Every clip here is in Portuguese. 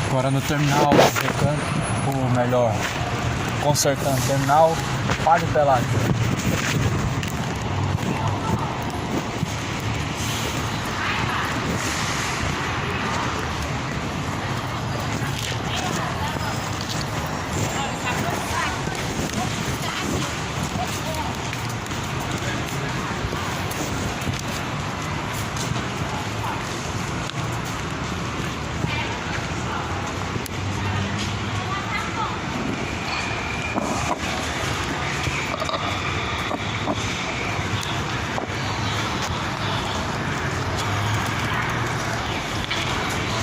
Agora no terminal recanto, ou melhor, consertando terminal, Padre Pelado.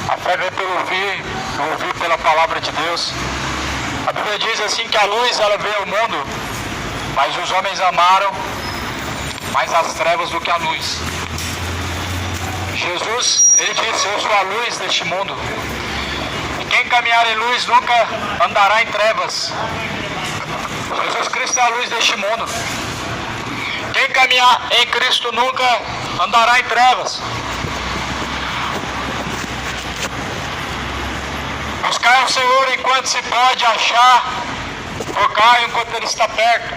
A fé vem pelo ouvir pela palavra de Deus. A Bíblia diz assim que a luz ela veio ao mundo, mas os homens amaram mais as trevas do que a luz. Jesus, ele disse: eu sou a luz deste mundo. E quem caminhar em luz nunca andará em trevas. Jesus Cristo é a luz deste mundo. Quem caminhar em Cristo nunca andará em trevas. Buscar o Senhor enquanto se pode achar, tocar enquanto Ele está perto.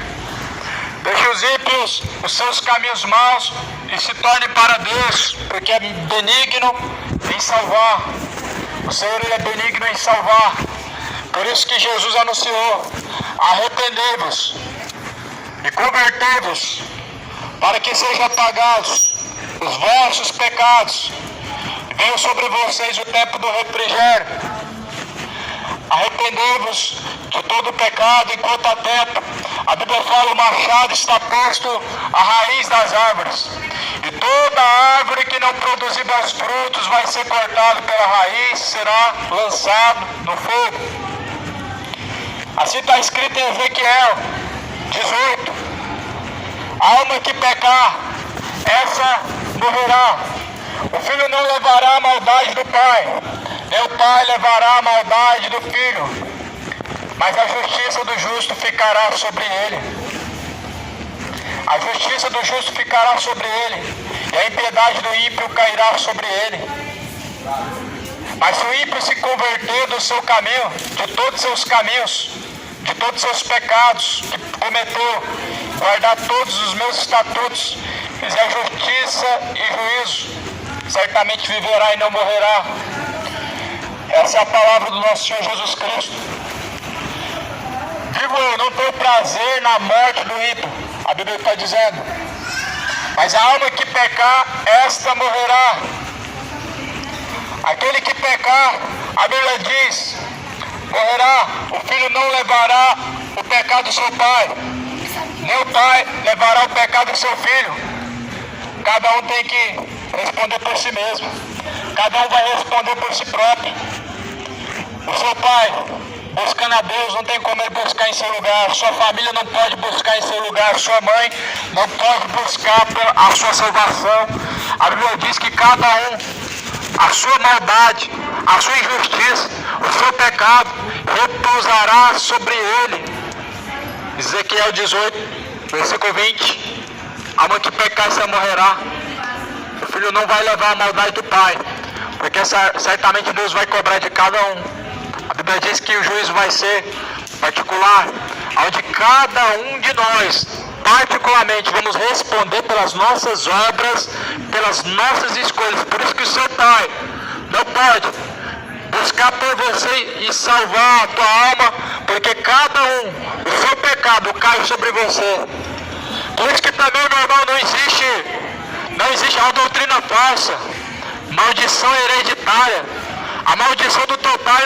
Deixe os ímpios os seus caminhos maus e se torne para Deus, porque é benigno em salvar. O Senhor Ele é benigno em salvar. Por isso que Jesus anunciou: arrependei-vos e convertei-vos, para que sejam apagados os vossos pecados. Venha sobre vocês o tempo do refrigério. Arrependei-vos de todo o pecado enquanto há tempo. A Bíblia fala: o machado está posto à raiz das árvores, e toda árvore que não produzir bons frutos vai ser cortada pela raiz, será lançado no fogo. Assim está escrito em Ezequiel 18: a alma que pecar, essa morrerá. O filho não levará a maldade do pai, nem o pai levará a maldade do filho, mas a justiça do justo ficará sobre ele. A justiça do justo ficará sobre ele, e a impiedade do ímpio cairá sobre ele. Mas se o ímpio se converter do seu caminho, de todos os seus caminhos, de todos os seus pecados que cometeu, guardar todos os meus estatutos, fizer justiça e juízo, certamente viverá e não morrerá. Essa é a palavra do nosso Senhor Jesus Cristo. Digo eu, não tenho prazer na morte do ímpio, a Bíblia está dizendo, mas a alma que pecar, esta morrerá. Aquele que pecar, a Bíblia diz, morrerá. O filho não levará o pecado do seu pai, nem o pai levará o pecado do seu filho. Cada um tem que responder por si mesmo. Cada um vai responder por si próprio. O seu pai, buscando a Deus, não tem como ele buscar em seu lugar. Sua família não pode buscar em seu lugar. Sua mãe não pode buscar a sua salvação. A Bíblia diz que cada um, a sua maldade, a sua injustiça, o seu pecado, repousará sobre ele. Ezequiel 18, versículo 20. A mãe que pecar, essa morrerá. O filho não vai levar a maldade do pai, porque certamente Deus vai cobrar de cada um. A Bíblia diz que o juízo vai ser particular, onde cada um de nós, particularmente, vamos responder pelas nossas obras, pelas nossas escolhas. Por isso que o seu pai não pode buscar por você e salvar a tua alma, porque cada um, o seu pecado cai sobre você. Por isso que também, meu irmão, não existe uma doutrina falsa, maldição hereditária. A maldição do teu pai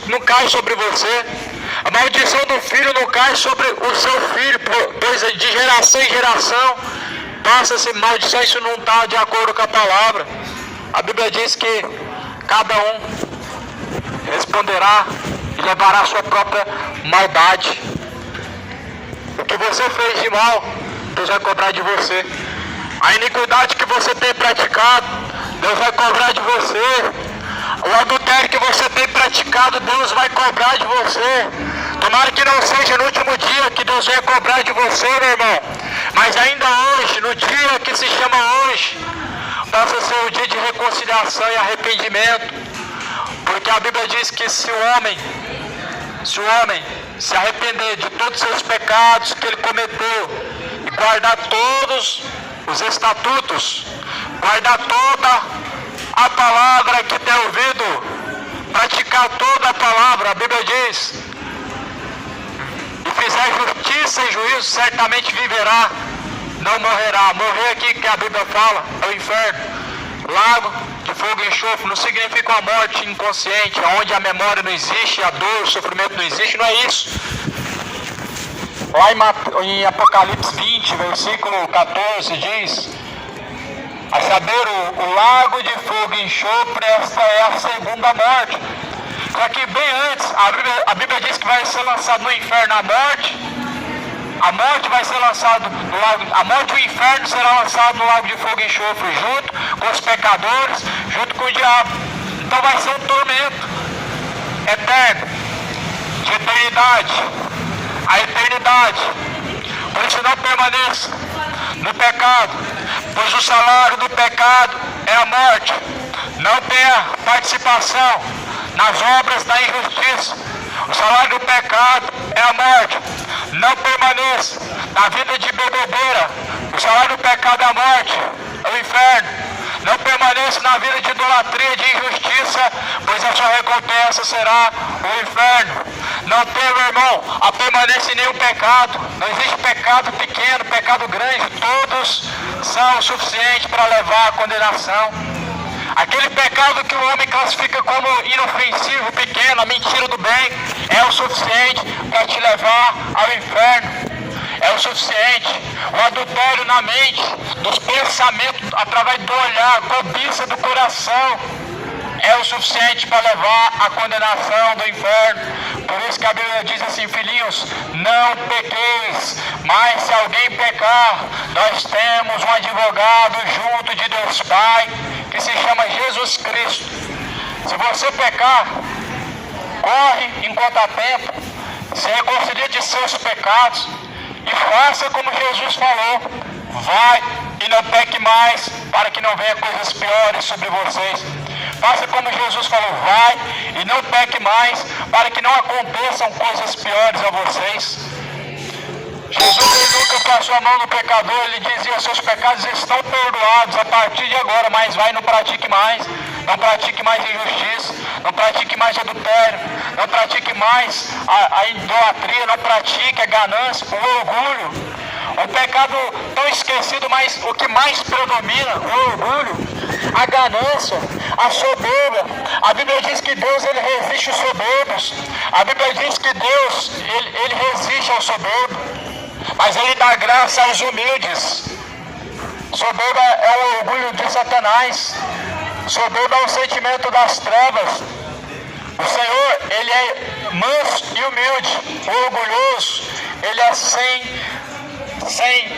não cai sobre você. A maldição do filho não cai sobre o seu filho, pois de geração em geração passa-se maldição. Isso não está de acordo com a palavra. A Bíblia diz que cada um responderá e levará a sua própria maldade. O que você fez de mal, Deus vai cobrar de você. A iniquidade que você tem praticado, Deus vai cobrar de você. O adultério que você tem praticado, Deus vai cobrar de você. Tomara que não seja no último dia que Deus venha cobrar de você, meu irmão, mas ainda hoje, no dia que se chama hoje, possa ser o dia de reconciliação e arrependimento. Porque a Bíblia diz que se o homem se arrepender de todos os seus pecados que ele cometeu e guardar todos os estatutos, guardar toda a palavra que tem ouvido, praticar toda a palavra, a Bíblia diz, e fizer justiça e juízo, certamente viverá, não morrerá. Morrer aqui, que a Bíblia fala, é o inferno, lago de fogo e enxofre. Não significa uma morte inconsciente, onde a memória não existe, a dor, o sofrimento não existe, não é isso. Lá em Apocalipse 20, versículo 14, diz: a saber, o lago de fogo e enxofre, esta é a segunda morte. Só que bem antes, a Bíblia diz que vai ser lançado no inferno a morte vai ser lançada no lago, a morte e o inferno será lançado no lago de fogo e enxofre, junto com os pecadores, junto com o diabo. Então vai ser um tormento eterno, de eternidade, a eternidade. Por isso não permaneça no pecado, pois o salário do pecado é a morte. Não tenha participação nas obras da injustiça. O salário do pecado é a morte. Não permaneça na vida de bebedeira. O salário do pecado é a morte, é o inferno. Não permaneça na vida de idolatria, de injustiça, pois a sua recompensa será o inferno. Não tenha, meu irmão, a permanência em nenhum pecado. Não existe pecado pequeno, pecado grande. Todos são suficientes para levar à condenação. Aquele pecado que o homem classifica como inofensivo, pequeno, a mentira do bem, é o suficiente para te levar ao inferno. É o suficiente. O adultério na mente, dos pensamentos, através do olhar, a cobiça do coração, é o suficiente para levar à condenação do inferno. Por isso que a Bíblia diz assim: filhinhos, não pequeis, mas se alguém pecar, nós temos um advogado junto de Deus Pai, que se chama Jesus Cristo. Se você pecar, corre enquanto há tempo, se reconcilie de seus pecados e faça como Jesus falou: vai e não peque mais, para que não venha coisas piores sobre vocês. Faça como Jesus falou: vai e não peque mais, para que não aconteçam coisas piores a vocês. Jesus nunca passou a mão no pecador, ele dizia: seus pecados estão perdoados a partir de agora, mas vai e não pratique mais. Não pratique mais injustiça, não pratique mais adultério, não pratique mais a idolatria, não pratique a ganância, o orgulho. Um pecado tão esquecido, mas o que mais predomina, o orgulho, a ganância, a soberba. A Bíblia diz que Deus, ele resiste aos soberbos. A Bíblia diz que Deus, ele resiste ao soberbo, mas ele dá graça aos humildes. Soberba é o orgulho de Satanás. Soberba é o sentimento das trevas. O Senhor, ele é manso e humilde. O orgulhoso, ele é sem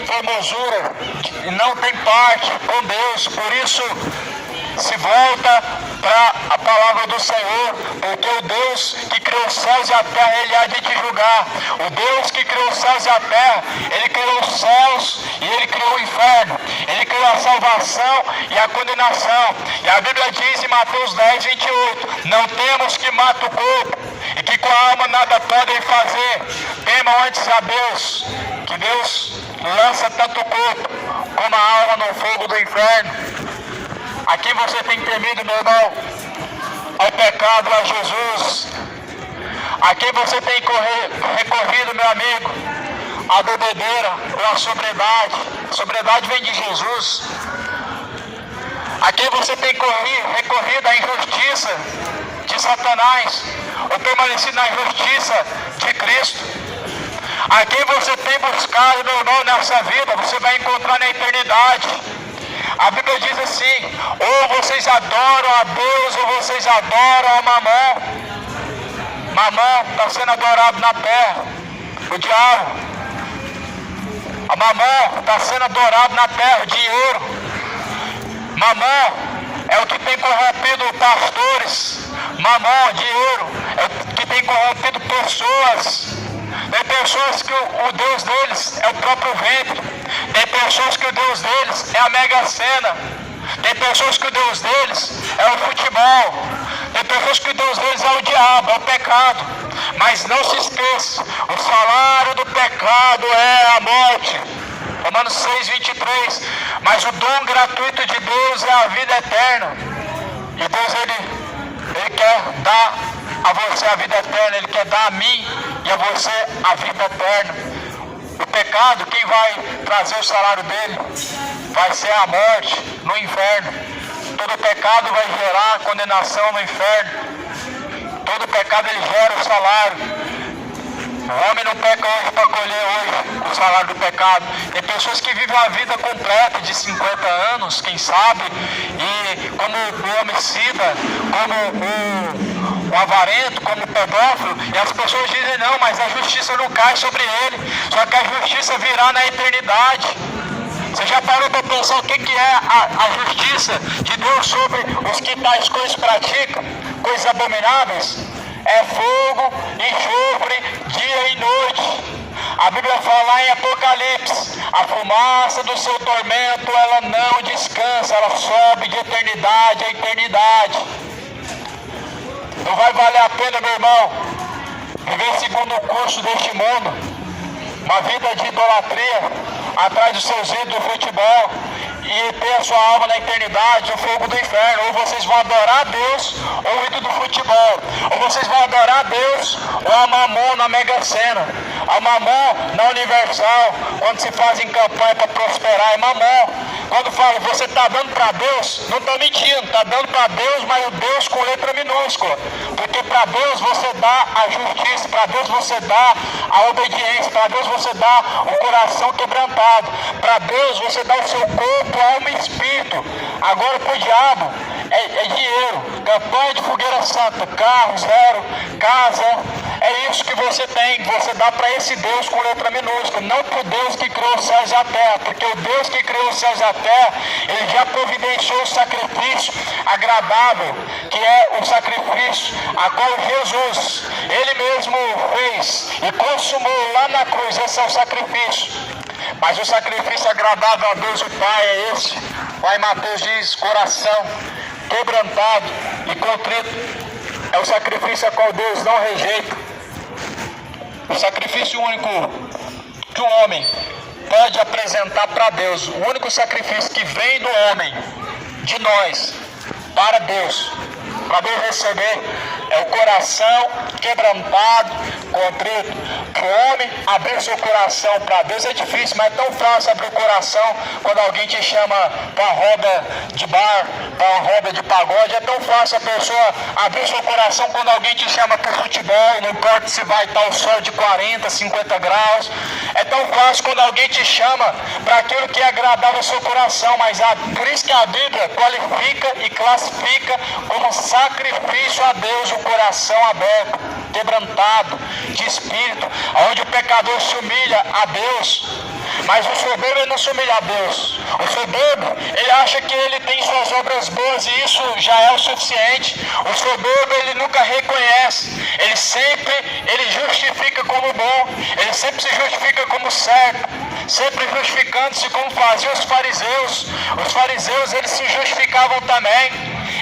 formosura, e não tem parte com Deus. Por isso, se volta para a palavra do Senhor, porque o Deus que criou os céus e a terra, ele há de te julgar. O Deus que criou os céus e a terra, ele criou os céus e ele criou o inferno. Ele criou a salvação e a condenação. E a Bíblia diz em Mateus 10, 28, não temos que matar o corpo, e que com a alma nada podem fazer. Temam antes a Deus, que Deus lança tanto o corpo como a alma no fogo do inferno. A quem você tem temido, meu irmão? Ao pecado, a Jesus. A quem você tem recorrido, meu amigo? A bebedeira ou a sobriedade? A sobriedade vem de Jesus. A quem você tem recorrido à injustiça de Satanás, ou permanecido na injustiça de Cristo? A quem você tem buscado, meu irmão, nessa vida, você vai encontrar na eternidade. A Bíblia diz assim: ou vocês adoram a Deus, ou vocês adoram a Mamon. Mamon está sendo adorado na terra, o diabo. A Mamon está sendo adorado na terra, dinheiro. Mamon é o que tem corrompido pastores. Mamon, dinheiro, é o que tem corrompido pessoas. Tem pessoas que o Deus deles é o próprio ventre. Tem pessoas que o Deus deles é a Mega Sena. Tem pessoas que o Deus deles é o futebol. Tem pessoas pessoas que Deus deles é o diabo, é o pecado. Mas não se esqueça, o salário do pecado é a morte. Romanos 6:23. Mas o dom gratuito de Deus é a vida eterna. E Deus, Ele quer dar a você a vida eterna. Ele quer dar a mim e a você a vida eterna. O pecado, quem vai trazer o salário dele? Vai ser a morte no inferno. Todo pecado vai gerar condenação no inferno. Todo pecado ele gera o salário. O homem não peca hoje para colher hoje o salário do pecado. Tem pessoas que vivem a vida completa de 50 anos, quem sabe, e como o homicida, como o avarento, como o pedófilo, e as pessoas dizem não, mas a justiça não cai sobre ele, só que a justiça virá na eternidade. Você já parou para pensar o que é a justiça de Deus sobre os que tais coisas praticam, coisas abomináveis? É fogo, enxofre, dia e noite. A Bíblia fala lá em Apocalipse, a fumaça do seu tormento, ela não descansa, ela sobe de eternidade a eternidade. Não vai valer a pena, meu irmão, viver segundo o curso deste mundo, uma vida de idolatria, atrás dos seus ídolos do futebol, e ter a sua alma na eternidade, o fogo do inferno. Ou vocês vão adorar a Deus, ou o ídolo do futebol. Ou vocês vão adorar a Deus, ou a Mamon na Mega Sena. A Mamon na Universal, quando se fazem campanha para prosperar, é Mamon. Quando fala, você está dando para Deus, não está mentindo, está dando para Deus, mas o Deus com letra minúscula. Porque para Deus você dá a justiça, para Deus você dá a obediência, para Deus você dá o coração quebrantado, para Deus você dá o seu corpo, alma e espírito. Agora para o diabo é dinheiro, campanha de fogueira santa, carro zero, casa, é isso que você tem, você dá para esse Deus com letra minúscula, não para o Deus que criou os céus e a terra, porque o Deus que criou os céus e a terra, ele já providenciou o sacrifício agradável, que é o sacrifício a qual Jesus, ele mesmo fez e consumou lá na cruz. Esse é o sacrifício. Mas o sacrifício agradável a Deus o Pai é esse. Lá em Mateus diz, coração quebrantado e contrito. É o sacrifício a qual Deus não rejeita. O sacrifício único que o homem pode apresentar para Deus, o único sacrifício que vem do homem, de nós, para Deus receber, é o coração quebrantado, contrito. Para o homem abrir seu coração para Deus é difícil, mas é tão fácil abrir o coração quando alguém te chama para uma roda de bar, para uma roda de pagode. É tão fácil a pessoa abrir seu coração quando alguém te chama para o futebol, não importa se vai estar o sol de 40, 50 graus. É tão fácil quando alguém te chama para aquilo que é agradável ao seu coração, mas por isso que a Bíblia qualifica e classifica como sacrifício a Deus o coração aberto, quebrantado, de espírito, onde o pecador se humilha a Deus. Mas o soberbo ele não se humilha a Deus. O soberbo, ele acha que ele tem suas obras boas e isso já é o suficiente. O soberbo, ele nunca reconhece. Ele justifica como bom. Ele sempre se justifica como certo. Sempre justificando-se como faziam os fariseus. Os fariseus, eles se justificavam também.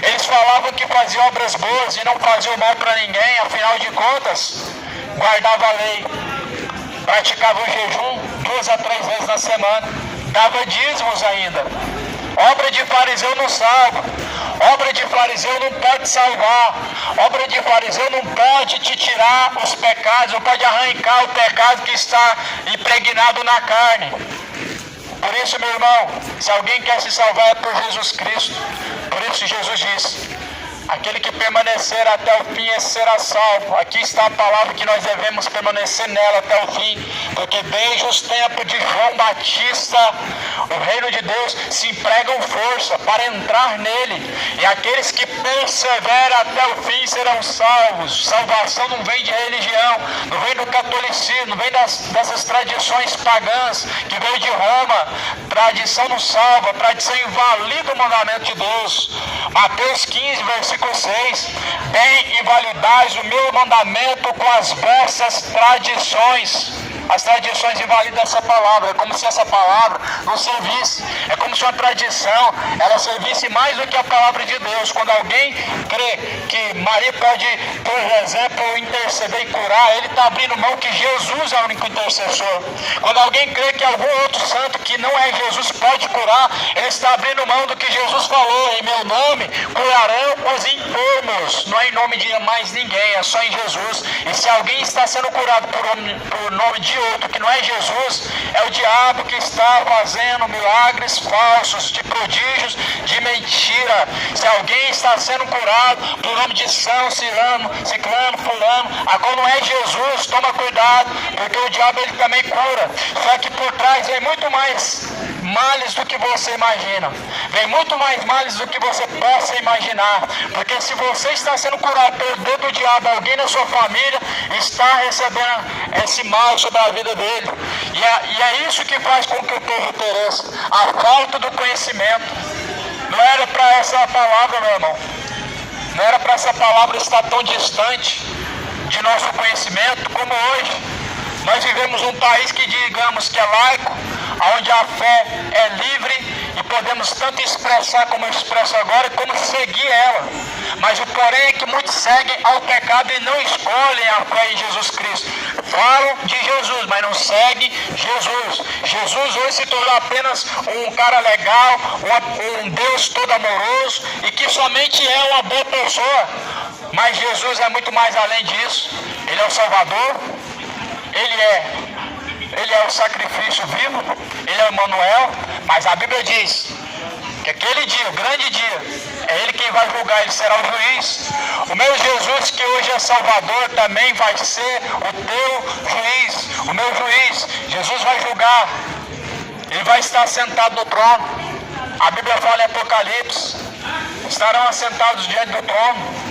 Eles falavam que faziam obras boas e não faziam mal para ninguém. Afinal de contas, guardavam a lei. Praticavam o jejum 2 a 3 vezes na semana, dava dízimos ainda. Obra de fariseu não salva, obra de fariseu não pode salvar, obra de fariseu não pode te tirar os pecados, não pode arrancar o pecado que está impregnado na carne. Por isso, meu irmão, se alguém quer se salvar é por Jesus Cristo. Por isso Jesus disse, aquele que permanecer até o fim, esse será salvo. Aqui está a palavra que nós devemos permanecer nela até o fim, porque desde os tempos de João Batista, o reino de Deus se empregam força para entrar nele, e aqueles que perseveram até o fim serão salvos. Salvação não vem de religião, não vem do catolicismo, não vem dessas tradições pagãs que veio de Roma. Tradição não salva, tradição invalida o mandamento de Deus. Mateus 15, versículo 6, bem invalidais o meu mandamento com as vossas tradições. As tradições invalidam essa palavra. É como se essa palavra não servisse. É como se uma tradição ela servisse mais do que a palavra de Deus. Quando alguém crê que Maria pode, por exemplo, interceder e curar, ele está abrindo mão que Jesus é o único intercessor. Quando alguém crê que algum outro santo que não é Jesus pode curar, ele está abrindo mão do que Jesus falou: em meu nome curarão os enfermos. Não é em nome de mais ninguém, é só em Jesus. E se alguém está sendo curado por nome de outro que não é Jesus, é o diabo que está fazendo milagres falsos, de prodígios, de mentira. Se alguém está sendo curado por nome de São Ciclano, fulano, agora não é Jesus, toma cuidado, porque o diabo ele também cura. Só que por trás vem muito mais males do que você imagina. Vem muito mais males do que você possa imaginar. Porque se você está sendo curado pelo dedo do diabo, alguém na sua família está recebendo esse mal sobre a vida dele. E é isso que faz com que o povo pereça. A falta do conhecimento. Não era para essa palavra, meu irmão. Não era para essa palavra estar tão distante de nosso conhecimento como hoje. Nós vivemos um país que digamos que é laico, onde a fé é livre e podemos tanto expressar como eu expresso agora, como seguir ela. Mas o porém é que muitos seguem ao pecado e não escolhem a fé em Jesus Cristo. Falam de Jesus, mas não seguem Jesus. Jesus hoje se tornou apenas um cara legal, um Deus todo amoroso e que somente é uma boa pessoa. Mas Jesus é muito mais além disso. Ele é o Salvador, Ele é o sacrifício vivo, Ele é o Emmanuel, mas a Bíblia diz que aquele dia, o grande dia, é Ele quem vai julgar, Ele será o juiz. O meu Jesus, que hoje é Salvador, também vai ser o teu juiz, o meu juiz. Jesus vai julgar, Ele vai estar sentado no trono. A Bíblia fala em Apocalipse, estarão assentados diante do trono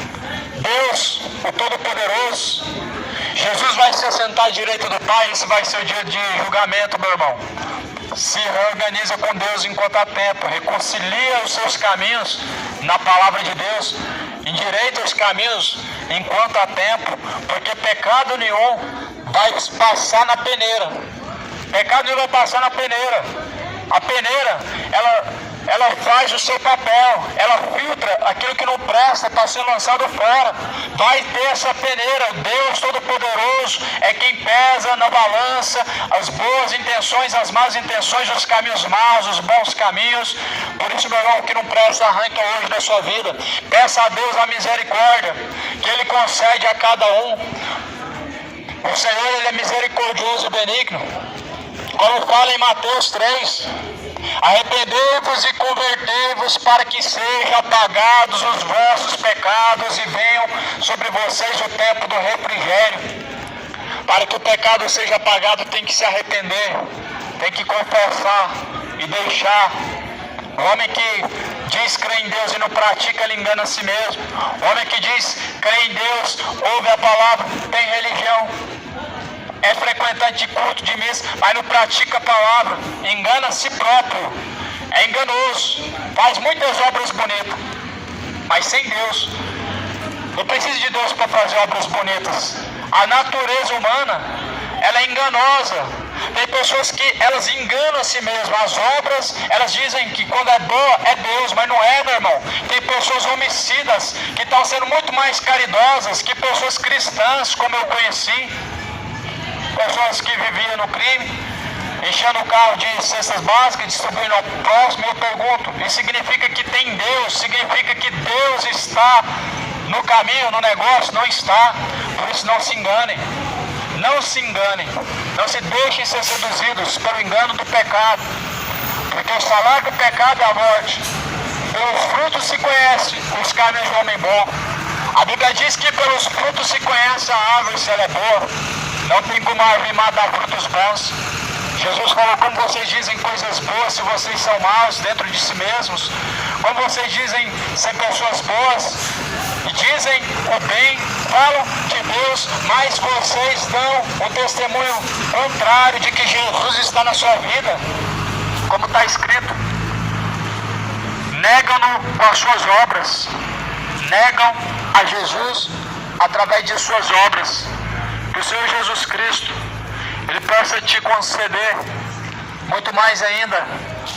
Deus, o Todo-Poderoso. Jesus vai se assentar à direita do Pai. Esse vai ser o dia de julgamento, meu irmão. Se reorganiza com Deus enquanto há tempo. Reconcilia os seus caminhos na palavra de Deus. Endireita os caminhos enquanto há tempo. Porque pecado nenhum vai passar na peneira. Pecado nenhum vai passar na peneira. A peneira, ela faz o seu papel, ela filtra aquilo que não presta, está sendo lançado fora. Vai ter essa peneira. Deus Todo-Poderoso é quem pesa na balança as boas intenções, as más intenções, os caminhos maus, os bons caminhos. Por isso, meu irmão, que não presta, arranca hoje da sua vida. Peça a Deus a misericórdia que Ele concede a cada um. O Senhor, Ele é misericordioso e benigno. Como fala em Mateus 3, arrependei-vos e convertei-vos para que sejam apagados os vossos pecados e venham sobre vocês o tempo do refrigério. Para que o pecado seja apagado, tem que se arrepender, tem que confessar e deixar. O homem que diz crer em Deus e não pratica, ele engana a si mesmo. O homem que diz crer em Deus, ouve a palavra, tem religião, é frequentante de culto, de missa, mas não pratica a palavra, engana a si próprio, é enganoso, faz muitas obras bonitas, mas sem Deus. Não precisa de Deus para fazer obras bonitas. A natureza humana, ela é enganosa. Tem pessoas que elas enganam a si mesmas. As obras, elas dizem que quando é boa é Deus, mas não é, meu irmão. Tem pessoas homicidas que estão sendo muito mais caridosas que pessoas cristãs, como eu conheci. Pessoas que viviam no crime, enchendo o carro de cestas básicas, distribuindo ao próximo. Eu pergunto, isso significa que tem Deus? Significa que Deus está no caminho, no negócio? Não está. Por isso não se enganem. Não se enganem. Não se deixem ser seduzidos pelo engano do pecado. Porque o salário do pecado é a morte. Pelos frutos se conhece os caminhos do homem bom. A Bíblia diz que pelos frutos se conhece a árvore, se ela é boa. Não tem como a árvore má dar frutos bons. Jesus falou, como vocês dizem coisas boas se vocês são maus dentro de si mesmos. Como vocês dizem ser pessoas boas e dizem o bem, falam de Deus, mas vocês dão o testemunho contrário de que Jesus está na sua vida. Como está escrito, negam-no com as suas obras. Negam a Jesus através de suas obras. Que o Senhor Jesus Cristo, Ele possa te conceder muito mais ainda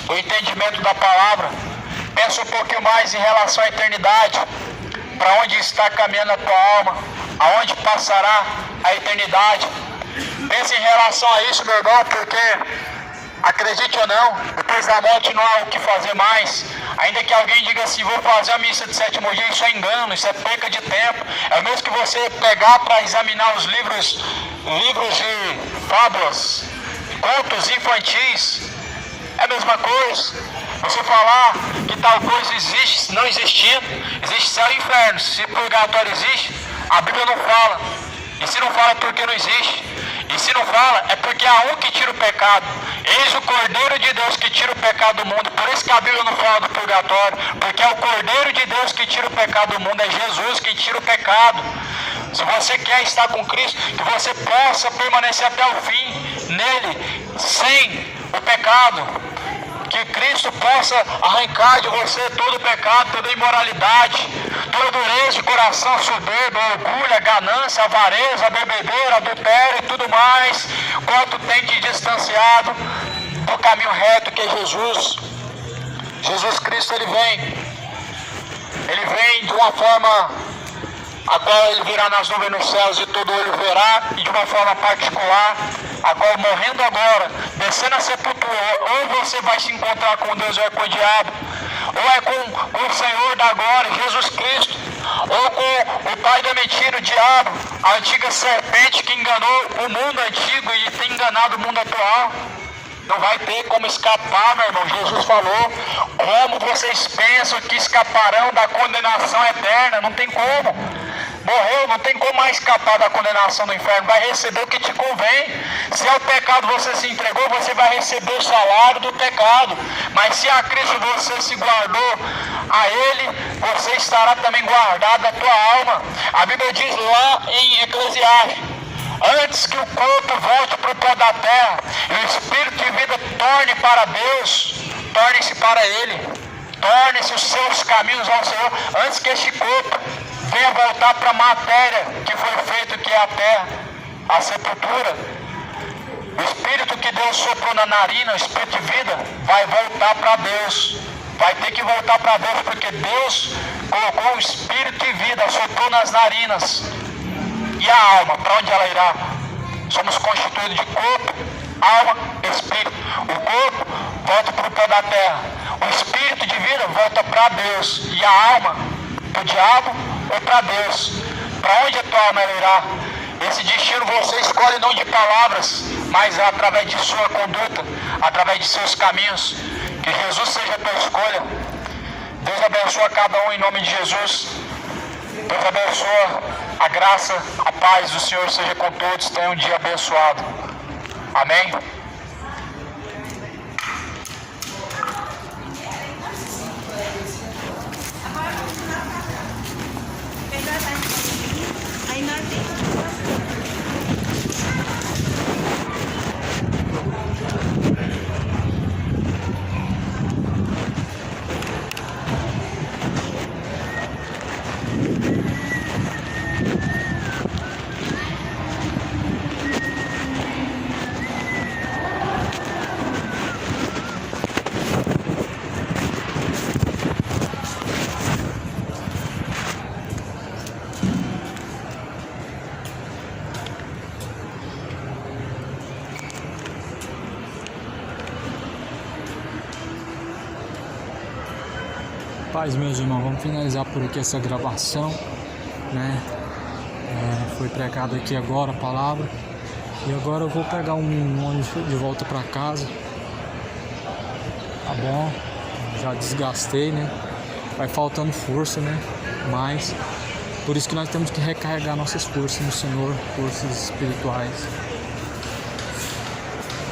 o entendimento da palavra. Pensa um pouquinho mais em relação à eternidade, para onde está caminhando a tua alma, aonde passará a eternidade. Pense em relação a isso, meu irmão, porque, acredite ou não, depois da morte não há o que fazer mais. Ainda que alguém diga assim, vou fazer a missa de sétimo dia, isso é engano, isso é perca de tempo. É o mesmo que você pegar para examinar os livros de fábulas, contos infantis. É a mesma coisa. Você falar que tal coisa existe, não existindo, existe céu e inferno. Se purgatório existe, a Bíblia não fala. E se não fala é porque não existe. E se não fala é porque há um que tira o pecado. Eis o Cordeiro de Deus que tira o pecado do mundo. Por isso que a Bíblia não fala do purgatório. Porque é o Cordeiro de Deus que tira o pecado do mundo. É Jesus que tira o pecado. Se você quer estar com Cristo, que você possa permanecer até o fim nele, sem o pecado. Que Cristo possa arrancar de você todo o pecado, toda a imoralidade, toda a dureza de coração, soberba, orgulho, a ganância, a avareza, a bebedeira, adultério e tudo mais, quanto tem te distanciado do caminho reto que é Jesus. Jesus Cristo, Ele vem de uma forma a qual Ele virá nas nuvens nos céus e todo olho verá, e de uma forma particular, agora morrendo agora, descendo a sepultura, ou você vai se encontrar com Deus ou é com o diabo, ou é com o Senhor da glória, Jesus Cristo, ou com o pai da mentira, o diabo, a antiga serpente que enganou o mundo antigo e tem enganado o mundo atual. Não vai ter como escapar, meu irmão. Jesus falou, como vocês pensam que escaparão da condenação eterna? Não tem como. Morreu, não tem como mais escapar da condenação do inferno. Vai receber o que te convém. Se ao pecado você se entregou, você vai receber o salário do pecado. Mas se a Cristo você se guardou a Ele, você estará também guardado a tua alma. A Bíblia diz lá em Eclesiastes, antes que o corpo volte para o pó da terra e o espírito de vida torne para Deus, torne-se para Ele, torne-se os seus caminhos ao Senhor, antes que este corpo venha voltar para a matéria que foi feito, que é a terra, a sepultura. O espírito que Deus soprou na narina, o espírito de vida, vai voltar para Deus. Vai ter que voltar para Deus, porque Deus colocou o espírito de vida, soprou nas narinas. E a alma, para onde ela irá? Somos constituídos de corpo, alma, espírito. O corpo volta para o pó da terra. O espírito de vida volta para Deus. E a alma, para o diabo ou para Deus? Para onde a tua alma irá? Esse destino você escolhe não de palavras, mas através de sua conduta, através de seus caminhos. Que Jesus seja a tua escolha. Deus abençoa cada um em nome de Jesus. Deus abençoa. A graça, a paz do Senhor seja com todos. Tenha um dia abençoado. Amém? Paz, meus irmãos, vamos finalizar por aqui essa gravação, né? Foi pregado aqui agora a palavra. E agora eu vou pegar um ônibus de volta para casa. Tá bom? Já desgastei, né? Vai faltando força, né? Mas por isso que nós temos que recarregar nossas forças no Senhor, forças espirituais.